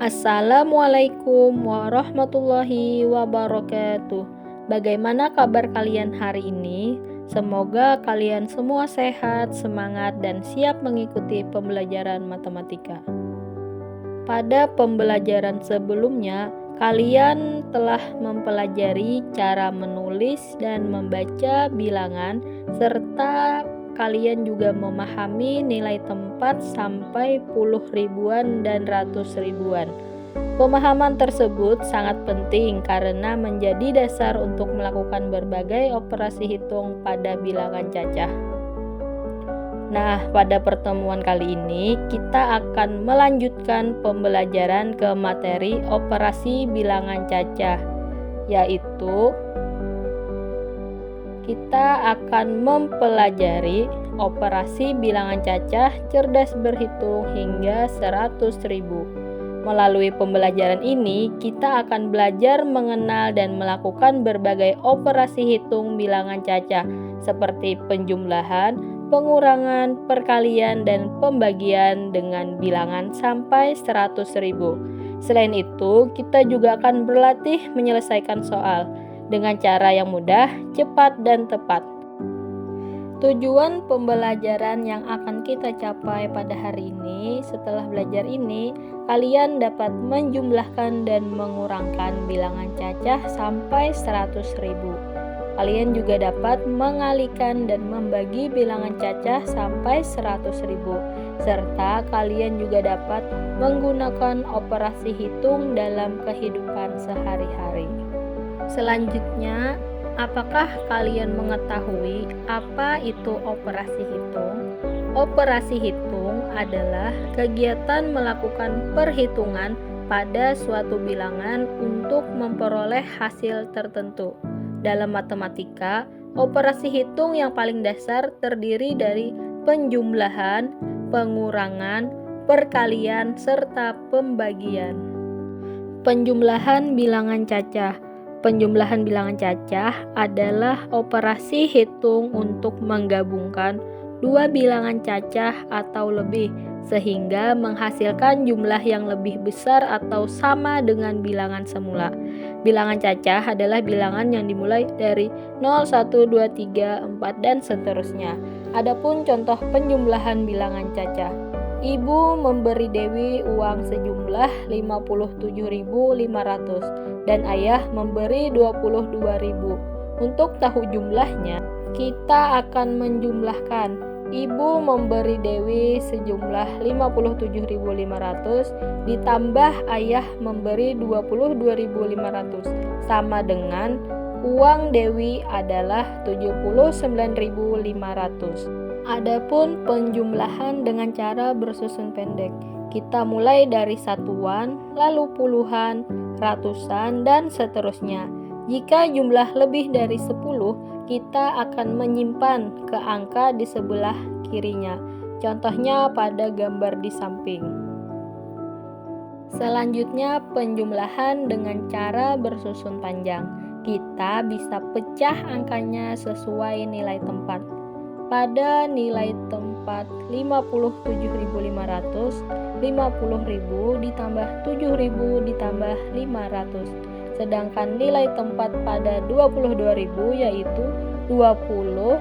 Assalamualaikum warahmatullahi wabarakatuh. Bagaimana kabar kalian hari ini? Semoga kalian semua sehat, semangat, dan siap mengikuti pembelajaran matematika. Pada pembelajaran sebelumnya, kalian telah mempelajari cara menulis dan membaca bilangan, serta kalian juga memahami nilai tempat sampai puluh ribuan dan ratus ribuan. Pemahaman tersebut sangat penting karena menjadi dasar untuk melakukan berbagai operasi hitung pada bilangan cacah. Nah, pada pertemuan kali ini kita akan melanjutkan pembelajaran ke materi operasi bilangan cacah, yaitu kita akan mempelajari operasi bilangan cacah cerdas berhitung hingga 100.000. Melalui pembelajaran ini, kita akan belajar mengenal dan melakukan berbagai operasi hitung bilangan cacah seperti penjumlahan, pengurangan, perkalian, dan pembagian dengan bilangan sampai 100.000. Selain itu, kita juga akan berlatih menyelesaikan soal dengan cara yang mudah, cepat, dan tepat. Tujuan pembelajaran yang akan kita capai pada hari ini, setelah belajar ini, kalian dapat menjumlahkan dan mengurangkan bilangan cacah sampai 100.000. Kalian juga dapat mengalihkan dan membagi bilangan cacah sampai 100.000, serta kalian juga dapat menggunakan operasi hitung dalam kehidupan sehari-hari. Selanjutnya, apakah kalian mengetahui apa itu operasi hitung? Operasi hitung adalah kegiatan melakukan perhitungan pada suatu bilangan untuk memperoleh hasil tertentu. Dalam matematika, operasi hitung yang paling dasar terdiri dari penjumlahan, pengurangan, perkalian, serta pembagian. Penjumlahan bilangan cacah. Penjumlahan bilangan cacah adalah operasi hitung untuk menggabungkan dua bilangan cacah atau lebih sehingga menghasilkan jumlah yang lebih besar atau sama dengan bilangan semula. Bilangan cacah adalah bilangan yang dimulai dari 0, 1, 2, 3, 4, dan seterusnya. Adapun contoh penjumlahan bilangan cacah. Ibu memberi Dewi uang sejumlah 57.500 dan ayah memberi 22.000. Untuk tahu jumlahnya, kita akan menjumlahkan. Ibu memberi Dewi sejumlah 57.500 ditambah ayah memberi 22.500 sama dengan uang Dewi adalah 79.500. Adapun penjumlahan dengan cara bersusun pendek, kita mulai dari satuan, lalu puluhan, ratusan, dan seterusnya. Jika jumlah lebih dari 10, kita akan menyimpan ke angka di sebelah kirinya. Contohnya pada gambar di samping. Selanjutnya, penjumlahan dengan cara bersusun panjang. Kita bisa pecah angkanya sesuai nilai tempat. Pada nilai tempat 57.500, 50.000 ditambah 7.000 ditambah 500. Sedangkan nilai tempat pada 22.000 yaitu 20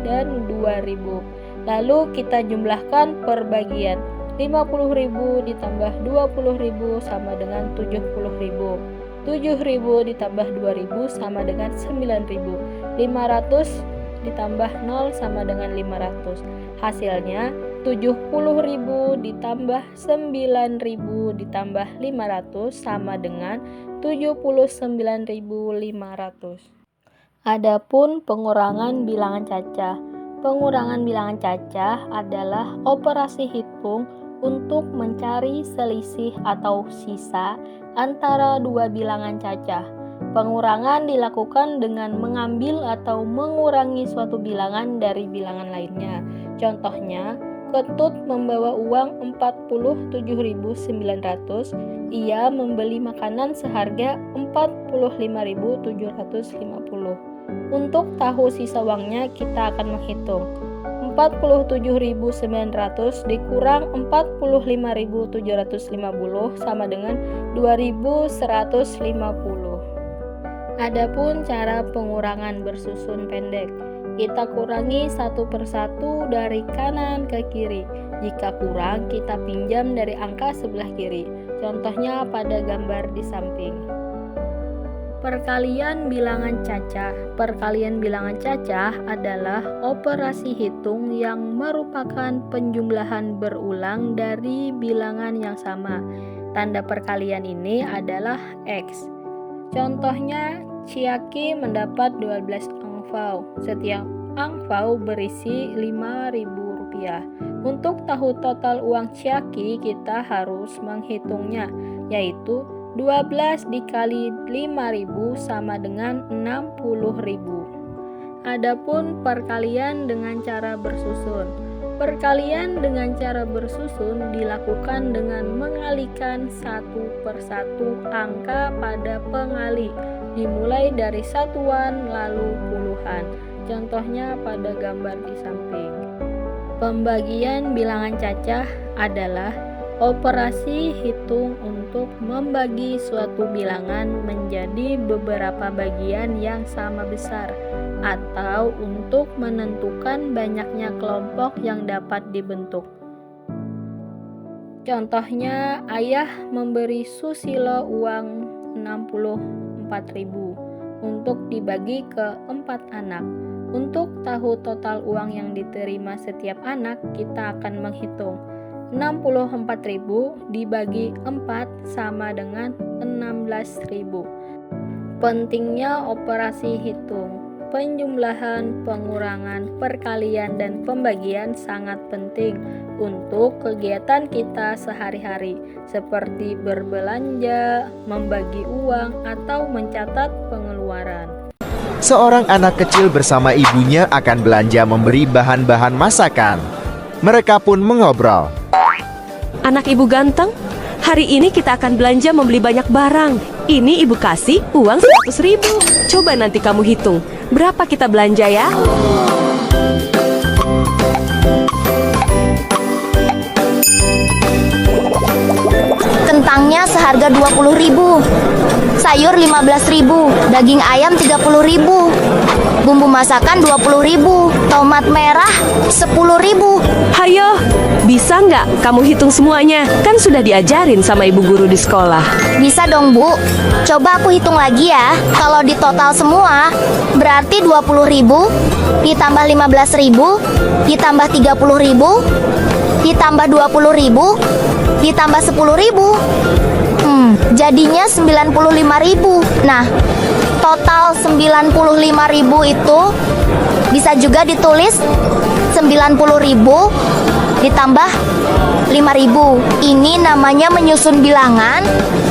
dan 2.000. Lalu kita jumlahkan perbagian. 50.000 ditambah 20.000 sama dengan 70.000. 7.000 ditambah 2.000 sama dengan 9.000. 500 ditambah 0 sama dengan 500. Hasilnya 70.000 ditambah 9.000 ditambah 500 sama dengan 79.500. Adapun pengurangan bilangan cacah. Pengurangan bilangan cacah adalah operasi hitung untuk mencari selisih atau sisa antara dua bilangan cacah. Pengurangan dilakukan dengan mengambil atau mengurangi suatu bilangan dari bilangan lainnya. Contohnya, Ketut membawa uang 47.900. Ia membeli makanan seharga 45.750. Untuk tahu sisa uangnya, kita akan menghitung. 47.900 dikurang 45.750 sama dengan 2.150. Adapun cara pengurangan bersusun pendek, kita kurangi satu persatu dari kanan ke kiri. Jika kurang, kita pinjam dari angka sebelah kiri. Contohnya pada gambar di samping. Perkalian bilangan cacah. Perkalian bilangan cacah adalah operasi hitung yang merupakan penjumlahan berulang dari bilangan yang sama. Tanda perkalian ini adalah X. Contohnya, Ciaki mendapat 12 angpau. Setiap angpau berisi Rp5.000. Untuk tahu total uang Ciaki, kita harus menghitungnya, yaitu 12 dikali 5.000 sama dengan 60.000. Adapun perkalian dengan cara bersusun. Perkalian dengan cara bersusun dilakukan dengan mengalihkan satu persatu angka pada pengalih, dimulai dari satuan lalu puluhan. Contohnya pada gambar di samping. Pembagian bilangan cacah adalah operasi hitung untuk membagi suatu bilangan menjadi beberapa bagian yang sama besar, atau untuk menentukan banyaknya kelompok yang dapat dibentuk. Contohnya, ayah memberi Susilo uang 64.000 untuk dibagi ke 4 anak. Untuk tahu total uang yang diterima setiap anak, kita akan menghitung 64.000 dibagi 4 sama dengan 16.000. Pentingnya operasi hitung. Penjumlahan, pengurangan, perkalian, dan pembagian sangat penting untuk kegiatan kita sehari-hari, seperti berbelanja, membagi uang, atau mencatat pengeluaran. Seorang anak kecil bersama ibunya akan belanja memberi bahan-bahan masakan. Mereka pun mengobrol. Anak ibu ganteng, hari ini kita akan belanja membeli banyak barang. Ini ibu kasih uang 100.000. Coba nanti kamu hitung, berapa kita belanja ya? Kentangnya seharga 20.000, sayur 15.000, daging ayam 30.000, bumbu masakan 20.000, tomat merah 10.000. Hayo, bisa nggak kamu hitung semuanya? Kan sudah diajarin sama ibu guru di sekolah. Bisa dong Bu, coba aku hitung lagi ya. Kalau di total semua berarti 20.000 ditambah 15.000 ditambah 30.000 ditambah 20.000 ditambah 10.000. Jadinya 95.000. Nah, total 95.000 itu bisa juga ditulis 90.000 ditambah 5.000. Ini namanya menyusun bilangan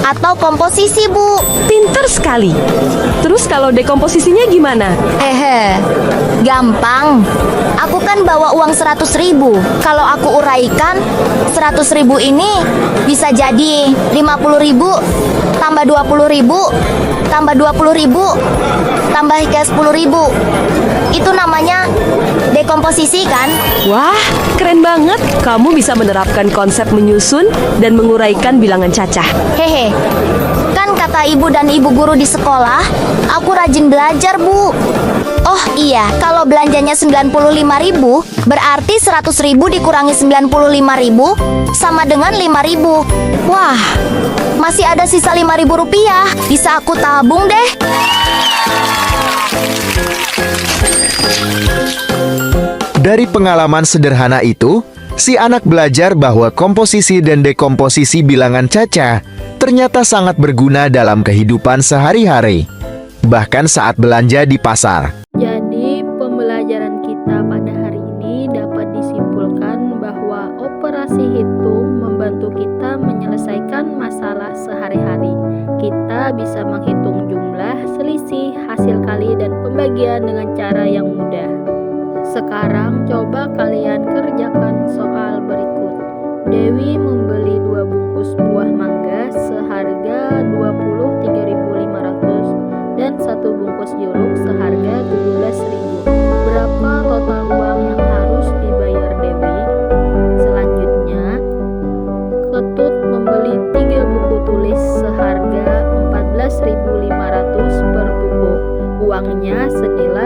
atau komposisi, Bu. Pinter sekali. Terus kalau dekomposisinya gimana? Gampang. Aku kan bawa uang 100.000. Kalau aku uraikan 100.000 ini bisa jadi 50.000 tambah 20.000 tambah 20.000 tambah ke 10.000. Itu namanya dekomposisi kan? Wah, keren banget. Kamu bisa menerapkan konsep menyusun dan menguraikan bilangan cacah. Kan kata ibu dan ibu guru di sekolah, aku rajin belajar, Bu. Oh iya, kalau belanjanya 95.000, berarti 100.000 dikurangi 95.000 sama dengan 5.000. Wah, masih ada sisa 5.000 rupiah. Bisa aku tabung deh. Dari pengalaman sederhana itu, si anak belajar bahwa komposisi dan dekomposisi bilangan cacah ternyata sangat berguna dalam kehidupan sehari-hari, bahkan saat belanja di pasar. Jadi, pembelajaran kita pada hari ini dapat disimpulkan bahwa operasi hitung membantu kita menyelesaikan masalah sehari-hari. Kita bisa menghitung jumlah, selisih, hasil kali, dan pembagian dengan cara yang mudah. Sekarang coba kalian kerjakan soal berikut. Dewi membeli 2 bungkus buah mangga seharga 23.500 dan 1 bungkus jeruk seharga 17.000. Berapa total uang yang harus dibeli tertulis seharga 14.500 per buku. Uangnya senilai